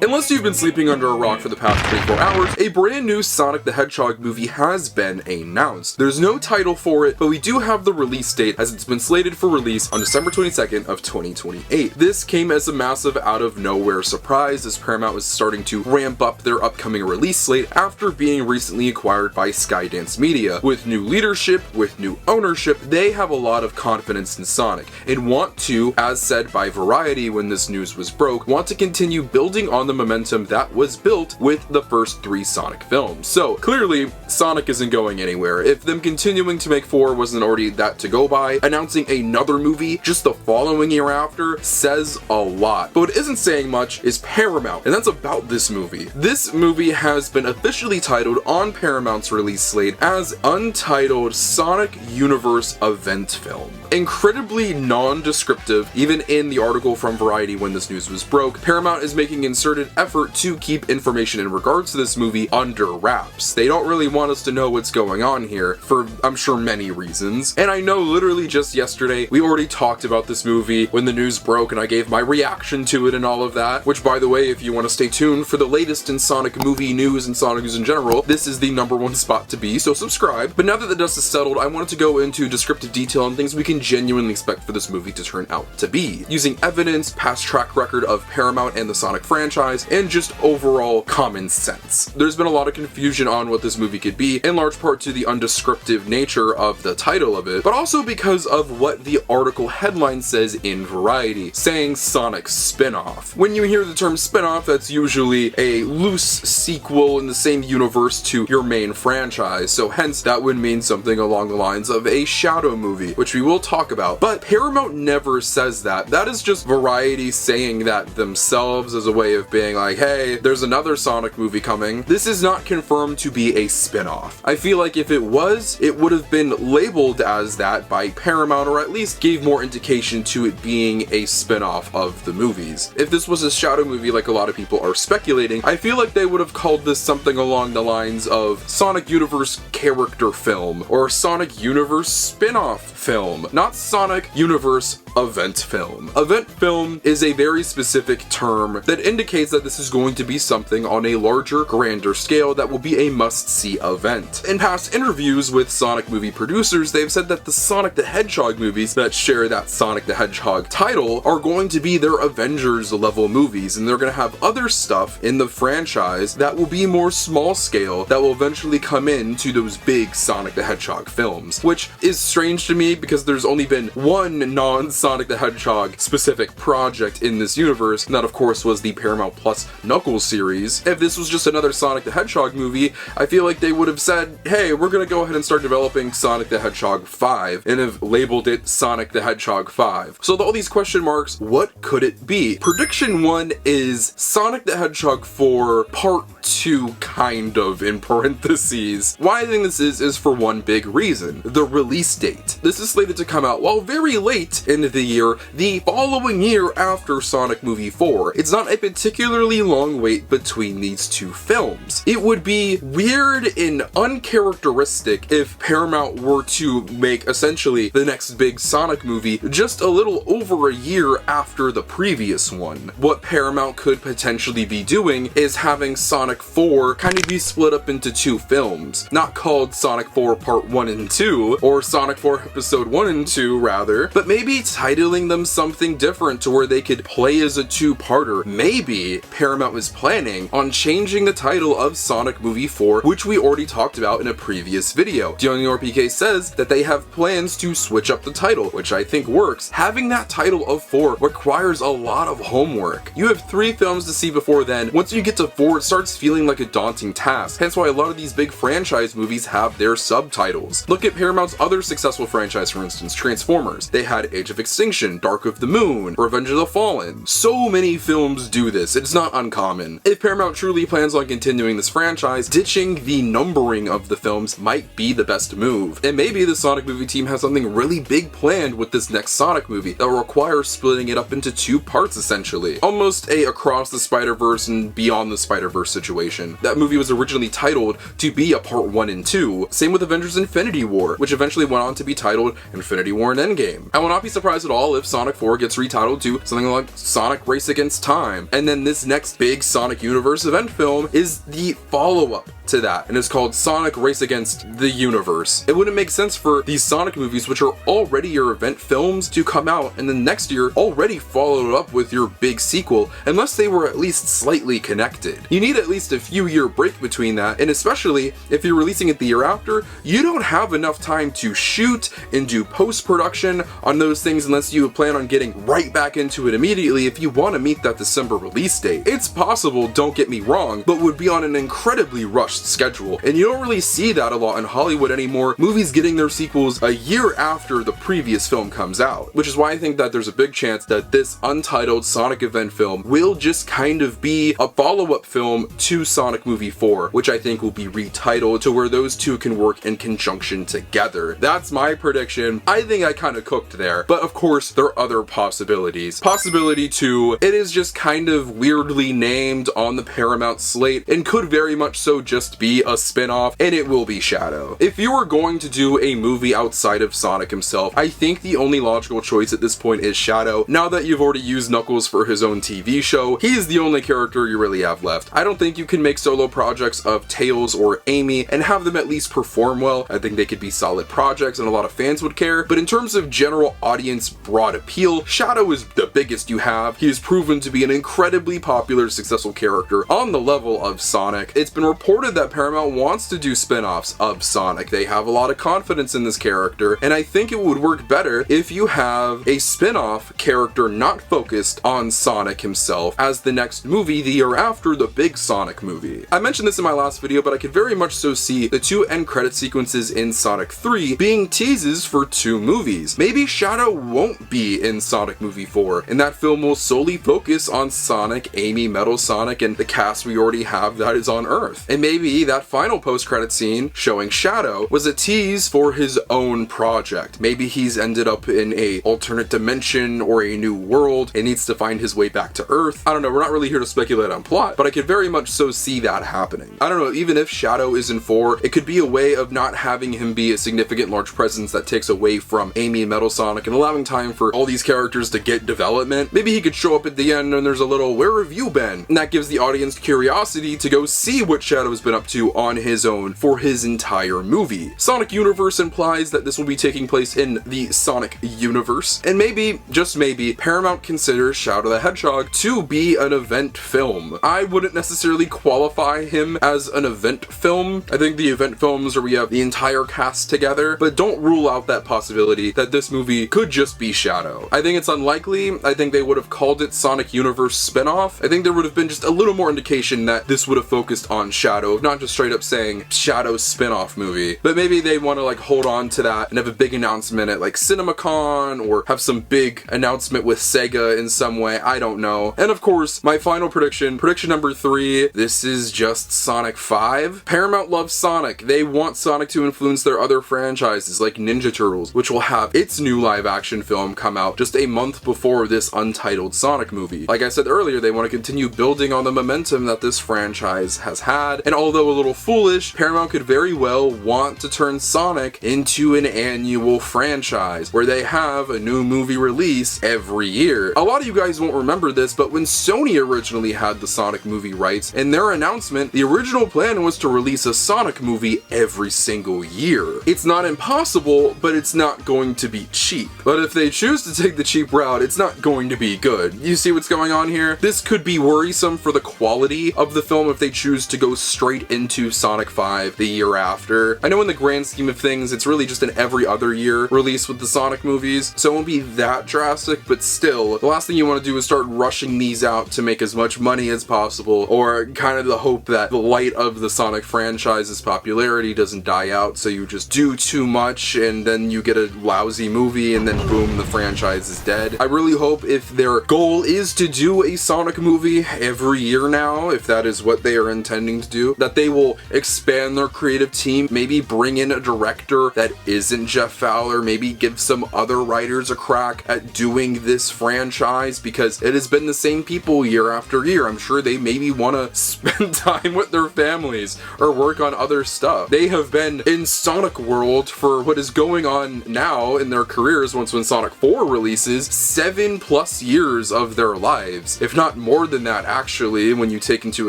Unless you've been sleeping under a rock for the past 24 hours, a brand new Sonic the Hedgehog movie has been announced. There's no title for it, but we do have the release date as it's been slated for release on December 22nd of 2028. This came as a massive out of nowhere surprise as Paramount was starting to ramp up their upcoming release slate after being recently acquired by Skydance Media. With new leadership, with new ownership, they have a lot of confidence in Sonic and want to, as said by Variety when this news was broke, want to continue building on the momentum that was built with the first 3 Sonic films. So clearly, Sonic isn't going anywhere. If them continuing to make 4 wasn't already that to go by, announcing another movie just the following year after says a lot. But what isn't saying much is Paramount, and that's about this movie. This movie has been officially titled on Paramount's release slate as Untitled Sonic Universe Event Film. Incredibly non-descriptive, even in the article from Variety when this news was broke, Paramount is making concerted effort to keep information in regards to this movie under wraps. They don't really want us to know what's going on here for, I'm sure, many reasons. And I know literally just yesterday, we already talked about this movie when the news broke and I gave my reaction to it and all of that, which by the way, if you want to stay tuned for the latest in Sonic movie news and Sonic news in general, this is the #1 spot to be, so subscribe. But now that the dust is settled, I wanted to go into descriptive detail on things we can genuinely expect for this movie to turn out to be, using evidence, past track record of Paramount and the Sonic franchise, and just overall common sense. There's been a lot of confusion on what this movie could be, in large part to the undescriptive nature of the title of it, but also because of what the article headline says in Variety, saying Sonic spinoff. When you hear the term spinoff, that's usually a loose sequel in the same universe to your main franchise, so hence that would mean something along the lines of a shadow movie, which we will talk about. But Paramount never says that. That is just Variety saying that themselves as a way of being like, hey, there's another Sonic movie coming. This is not confirmed to be a spin-off. I feel like if it was, it would have been labeled as that by Paramount, or at least gave more indication to it being a spin-off of the movies. If this was a shadow movie like a lot of people are speculating, I feel like they would have called this something along the lines of Sonic Universe character film, or Sonic Universe spin-off film, not Sonic Universe event film. Event film is a very specific term that indicates that this is going to be something on a larger, grander scale that will be a must-see event. In past interviews with Sonic movie producers, they've said that the Sonic the Hedgehog movies that share that Sonic the Hedgehog title are going to be their Avengers level movies, and they're going to have other stuff in the franchise that will be more small scale that will eventually come into those big Sonic the Hedgehog films, which is strange to me because there's only been one non-Sonic the Hedgehog specific project in this universe, and that of course was the Paramount Plus Knuckles series. If this was just another Sonic the Hedgehog movie, I feel like they would have said, hey, we're gonna go ahead and start developing Sonic the Hedgehog 5, and have labeled it Sonic the Hedgehog 5. So with all these question marks, what could it be? Prediction 1 is Sonic the Hedgehog 4 Part 2, kind of, in parentheses. Why I think this is for one big reason: the release date. This is slated to come out, while very late in the year, the following year after Sonic Movie 4. It's not a particularly long wait between these two films. It would be weird and uncharacteristic if Paramount were to make essentially the next big Sonic movie just a little over a year after the previous one. What Paramount could potentially be doing is having Sonic 4 kind of be split up into 2 films, not called Sonic 4 Part 1 and 2, or Sonic 4 Episode 1 and 2 rather, but maybe titling them something different to where they could play as a 2-parter. Maybe Paramount was planning on changing the title of Sonic Movie 4, which we already talked about in a previous video. DionYorPK says that they have plans to switch up the title, which I think works. Having that title of 4 requires a lot of homework. You have 3 films to see before then. Once you get to 4, it starts feeling like a daunting task, hence why a lot of these big franchise movies have their subtitles. Look at Paramount's other successful franchise, for instance, Transformers. They had Age of Extinction, Dark of the Moon, Revenge of the Fallen. So many films do this, it's not uncommon. If Paramount truly plans on continuing this franchise, ditching the numbering of the films might be the best move. And maybe the Sonic movie team has something really big planned with this next Sonic movie that will require splitting it up into 2 parts essentially. Almost a Across the Spider-Verse and Beyond the Spider-Verse situation. That movie was originally titled to be a Part 1 and 2. Same with Avengers Infinity War, which eventually went on to be titled Infinity War and Endgame. I will not be surprised at all if Sonic 4 gets retitled to something like Sonic Race Against Time, and then this next big Sonic Universe event film is the follow-up to that, and it's called Sonic Race Against the Universe. It wouldn't make sense for these Sonic movies, which are already your event films, to come out and then next year already follow it up with your big sequel, unless they were at least slightly connected. You need at least a few year break between that, and especially if you're releasing it the year after, you don't have enough time to shoot and do post-production on those things unless you plan on getting right back into it immediately if you want to meet that December release date. It's possible, don't get me wrong, but would be on an incredibly rushed schedule, and you don't really see that a lot in Hollywood anymore, movies getting their sequels a year after the previous film comes out, which is why I think that there's a big chance that this untitled Sonic event film will just kind of be a follow-up film to Sonic Movie 4, which I think will be retitled to where those two can work in conjunction together. That's my prediction. I think I kind of cooked there, but of course there are other possibilities. Possibility 2, it is just kind of weirdly named on the Paramount slate and could very much so just be a spin-off, and it will be Shadow. If you were going to do a movie outside of Sonic himself, I think the only logical choice at this point is Shadow. Now that you've already used Knuckles for his own TV show, he's the only character you really have left. I don't think you can make solo projects of Tails or Amy and have them at least perform well. I think they could be solid projects and a lot of fans would care, but in terms of general audience broad appeal, Shadow is the biggest you have. He has proven to be an incredibly popular, successful character on the level of Sonic. It's been reported that Paramount wants to do spin-offs of Sonic. They have a lot of confidence in this character, and I think it would work better if you have a spin-off character not focused on Sonic himself as the next movie the year after the big Sonic movie. I mentioned this in my last video, but I could very much so see the two end credit sequences in Sonic 3 being teases for two movies. Maybe Shadow won't be in Sonic Movie 4, and that film will solely focus on Sonic, Amy, Metal Sonic, and the cast we already have that is on Earth. And maybe that final post-credit scene showing Shadow was a tease for his own project. Maybe he's ended up in a alternate dimension or a new world and needs to find his way back to Earth. I don't know, we're not really here to speculate on plot, but I could very much so see that happening. I don't know, even if Shadow is in 4, it could be a way of not having him be a significant large presence that takes away from Amy and Metal Sonic and allowing time for all these characters to get development. Maybe he could show up at the end and there's a little, "Where have you been?" And that gives the audience curiosity to go see what Shadow's been up to on his own for his entire movie. Sonic Universe implies that this will be taking place in the Sonic universe, and maybe, just maybe, Paramount considers Shadow the Hedgehog to be an event film. I wouldn't necessarily qualify him as an event film. I think the event films are where we have the entire cast together, but don't rule out that possibility that this movie could just be Shadow. I think it's unlikely. I think they would have called it Sonic Universe spin-off. I think there would have been just a little more indication that this would have focused on Shadow, not just straight up saying Shadow spin-off movie. But maybe they want to like hold on to that and have a big announcement at like CinemaCon, or have some big announcement with Sega in some way. I don't know. And of course, my final prediction number 3, this is just Sonic 5. Paramount loves Sonic. They want Sonic to influence their other franchises like Ninja Turtles, which will have its new live action film come out just a month before this untitled Sonic movie. Like I said earlier, they want to continue building on the momentum that this franchise has had, and although a little foolish, Paramount could very well want to turn Sonic into an annual franchise where they have a new movie release every year. A lot of you guys won't remember this, but when Sony originally had the Sonic movie rights, in their announcement, the original plan was to release a Sonic movie every single year. It's not impossible, but it's not going to be cheap. But if they choose to take the cheap route, it's not going to be good. You see what's going on here? This could be worrisome for the quality of the film if they choose to go straight into Sonic 5 the year after. I know in the grand scheme of things, it's really just an every other year release with the Sonic movies, so it won't be that drastic, but still, the last thing you want to do is start rushing these out to make as much money as possible, or kind of the hope that the light of the Sonic franchise's popularity doesn't die out, so you just do too much and then you get a lousy movie and then boom, the franchise is dead. I really hope if their goal is to do a Sonic movie every year now, if that is what they are intending to do, that they will expand their creative team, maybe bring in a director that isn't Jeff Fowler, maybe give some other writers a crack at doing this franchise, because it has been the same people year after year. I'm sure they maybe want to spend time with their families or work on other stuff. They have been in Sonic World for what is going on now in their careers when Sonic 4 releases, 7+ years of their lives, if not more than that actually when you take into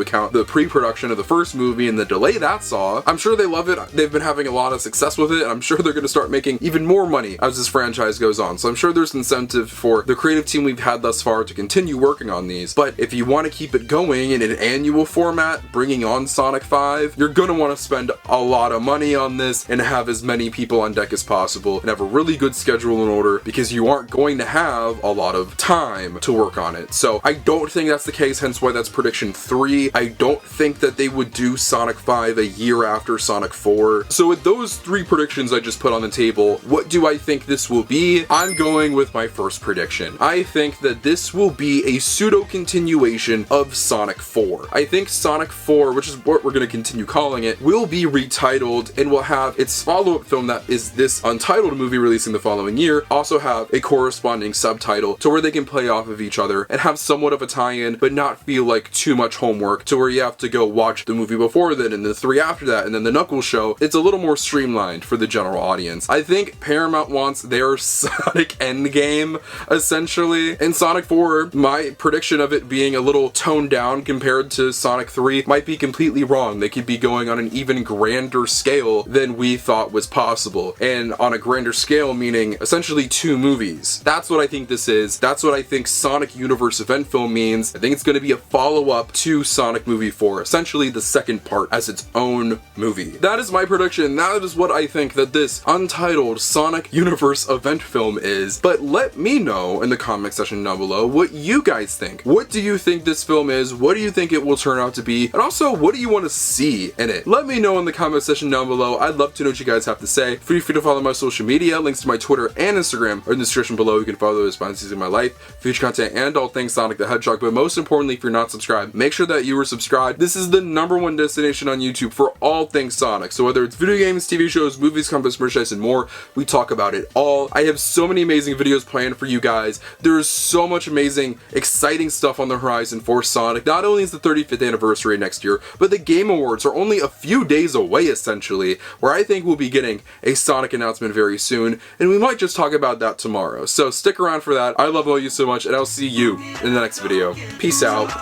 account the pre-production of the first movie and the delay that saw. I'm sure they love it. They've been having a lot of success with it, and I'm sure they're going to start making even more money as this franchise goes on. So I'm sure there's incentive for the creative team we've had thus far to continue working on these. But if you want to keep it going in an annual format, bringing on Sonic 5, you're going to want to spend a lot of money on this and have as many people on deck as possible and have a really good schedule in order, because you aren't going to have a lot of time to work on it. So I don't think that's the case, hence why that's prediction 3. I don't think that they would do Sonic 5 a year after Sonic 4. So with those 3 predictions I just put on the table, what do I think this will be? I'm going with my first prediction. I think that this will be a pseudo continuation of Sonic 4. I think Sonic 4, which is what we're going to continue calling it, will be retitled and will have its follow-up film that is this untitled movie releasing the following year also have a corresponding subtitle to where they can play off of each other and have somewhat of a tie-in, but not feel like too much homework to where you have to go watch the movie before then and the 3 after that and then the Knuckles show. It's a little more streamlined for the general audience. I think Paramount wants their Sonic Endgame essentially, and Sonic 4, my prediction of it being a little toned down compared to Sonic 3 might be completely wrong. They could be going on an even grander scale than we thought was possible, and on a grander scale meaning essentially 2 movies. That's what I think this is. That's what I think Sonic Universe event film means. I think it's going to be a follow-up to Sonic Movie 4, essentially the second part as its own movie. That is my prediction. That is what I think that this untitled Sonic Universe event film is. But let me know in the comment section down below what you guys think. What do you think this film is? What do you think it will turn out to be? And also, what do you want to see in it? Let me know in the comment section down below. I'd love to know what you guys have to say. Feel free to follow my social media. Links to my Twitter and Instagram are in the description below. You can follow those responses in my life, future content, and all things Sonic the Hedgehog. But most importantly, if you're not subscribed, make sure that you are subscribed. This is the #1 destination on YouTube for all things Sonic. So whether it's video games, TV shows, movies, comics, merchandise, and more, we talk about it all. I have so many amazing videos planned for you guys. There is so much amazing, exciting stuff on the horizon for Sonic. Not only is the 35th anniversary next year, but the Game Awards are only a few days away essentially, where I think we'll be getting a Sonic announcement very soon, and we might just talk about that tomorrow. So stick around for that. I love all you so much, and I'll see you in the next video. Peace out.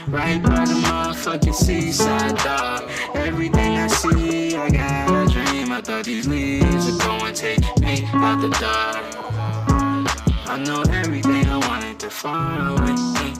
Right by the motherfucking seaside, dog. Everything I see, I got a dream. I thought these leaves would go and take me out the dark. I know everything I wanted to find away.